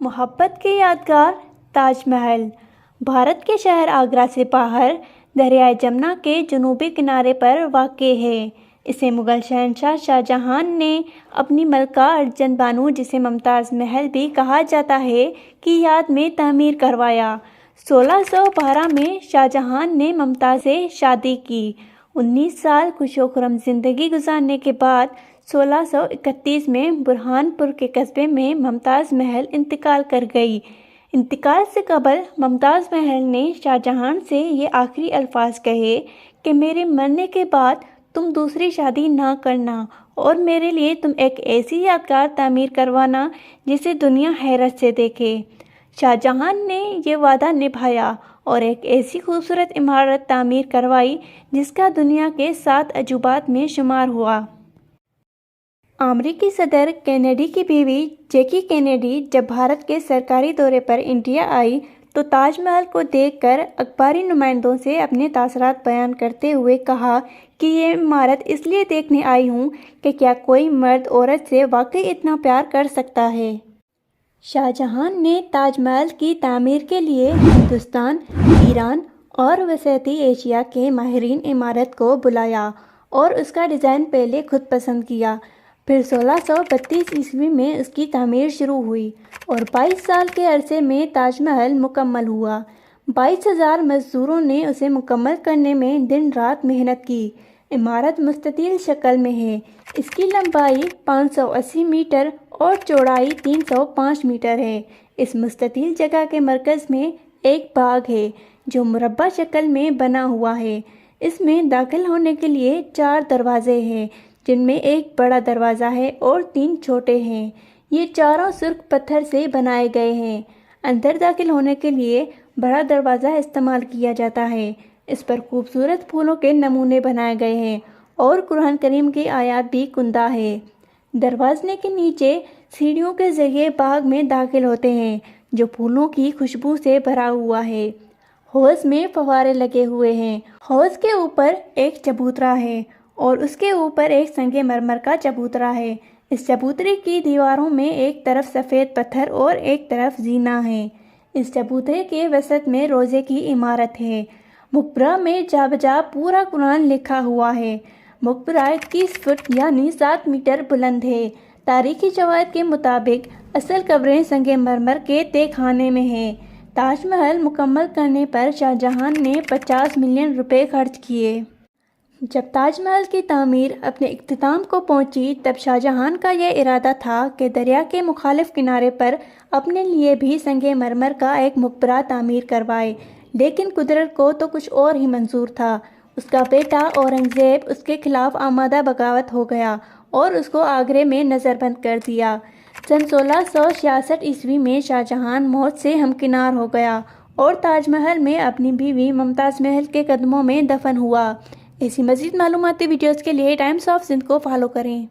محبت کے یادگار تاج محل بھارت کے شہر آگرہ سے باہر دریائے جمنا کے جنوبی کنارے پر واقع ہے۔ اسے مغل شہنشاہ شاہ جہاں نے اپنی ملکہ ارجن بانو، جسے ممتاز محل بھی کہا جاتا ہے، کی یاد میں تعمیر کروایا۔ 1612 میں شاہ جہاں نے ممتاز سے شادی کی۔ 19 سال خوش و خرم زندگی گزارنے کے بعد 1631 میں برہان پور کے قصبے میں ممتاز محل انتقال کر گئی۔ انتقال سے قبل ممتاز محل نے شاہ جہاں سے یہ آخری الفاظ کہے کہ میرے مرنے کے بعد تم دوسری شادی نہ کرنا اور میرے لیے تم ایک ایسی یادگار تعمیر کروانا جسے دنیا حیرت سے دیکھے۔ شاہ جہاں نے یہ وعدہ نبھایا اور ایک ایسی خوبصورت عمارت تعمیر کروائی جس کا دنیا کے 7 عجوبات میں شمار ہوا۔ امریکی صدر کینیڈی کی بیوی جیکی کینیڈی جب بھارت کے سرکاری دورے پر انڈیا آئی تو تاج محل کو دیکھ کر اخباری نمائندوں سے اپنے تاثرات بیان کرتے ہوئے کہا کہ یہ عمارت اس لیے دیکھنے آئی ہوں کہ کیا کوئی مرد عورت سے واقعی اتنا پیار کر سکتا ہے۔ شاہ جہاں نے تاج محل کی تعمیر کے لیے ہندوستان، ایران اور وسطی ایشیا کے ماہرین عمارت کو بلایا اور اس کا ڈیزائن پہلے خود پسند کیا۔ پھر 1632 عیسوی میں اس کی تعمیر شروع ہوئی اور 22 سال کے عرصے میں تاج محل مکمل ہوا۔ 22,000 مزدوروں نے اسے مکمل کرنے میں دن رات محنت کی۔ عمارت مستطیل شکل میں ہے۔ اس کی لمبائی 580 میٹر اور چوڑائی 305 میٹر ہے۔ اس مستطیل جگہ کے مرکز میں ایک باغ ہے جو مربع شکل میں بنا ہوا ہے۔ اس میں داخل ہونے کے لیے 4 دروازے ہیں، جن میں ایک بڑا دروازہ ہے اور 3 چھوٹے ہیں۔ یہ چاروں سرخ پتھر سے بنائے گئے ہیں۔ اندر داخل ہونے کے لیے بڑا دروازہ استعمال کیا جاتا ہے۔ اس پر خوبصورت پھولوں کے نمونے بنائے گئے ہیں اور قرآن کریم کی آیات بھی کندہ ہے۔ دروازے کے نیچے سیڑھیوں کے ذریعے باغ میں داخل ہوتے ہیں جو پھولوں کی خوشبو سے بھرا ہوا ہے۔ حوض میں فوارے لگے ہوئے ہیں۔ حوض کے اوپر ایک چبوترا ہے اور اس کے اوپر ایک سنگ مرمر کا چبوترا ہے۔ اس چبوترے کی دیواروں میں ایک طرف سفید پتھر اور ایک طرف زینہ ہے۔ اس چبوترے کے وسط میں روزے کی عمارت ہے۔ مقبرہ میں جا بجا پورا قرآن لکھا ہوا ہے۔ مقبرہ 21 فٹ یعنی 7 میٹر بلند ہے۔ تاریخی شواہد کے مطابق اصل قبریں سنگ مرمر کے تہہ خانے میں ہیں۔ تاج محل مکمل کرنے پر شاہ جہاں نے 50 ملین روپے خرچ کیے۔ جب تاج محل کی تعمیر اپنے اختتام کو پہنچی تب شاہ جہاں کا یہ ارادہ تھا کہ دریا کے مخالف کنارے پر اپنے لیے بھی سنگ مرمر کا ایک مقبرہ تعمیر کروائے، لیکن قدرت کو تو کچھ اور ہی منظور تھا۔ اس کا بیٹا اورنگزیب اس کے خلاف آمادہ بغاوت ہو گیا اور اس کو آگرے میں نظر بند کر دیا۔ سن 1666 عیسوی میں شاہ جہاں موت سے ہمکنار ہو گیا اور تاج محل میں اپنی بیوی ممتاز محل کے قدموں میں دفن ہوا۔ ایسی مزید معلوماتی ویڈیوز کے لیے ٹائمز آف سندھ کو فالو کریں۔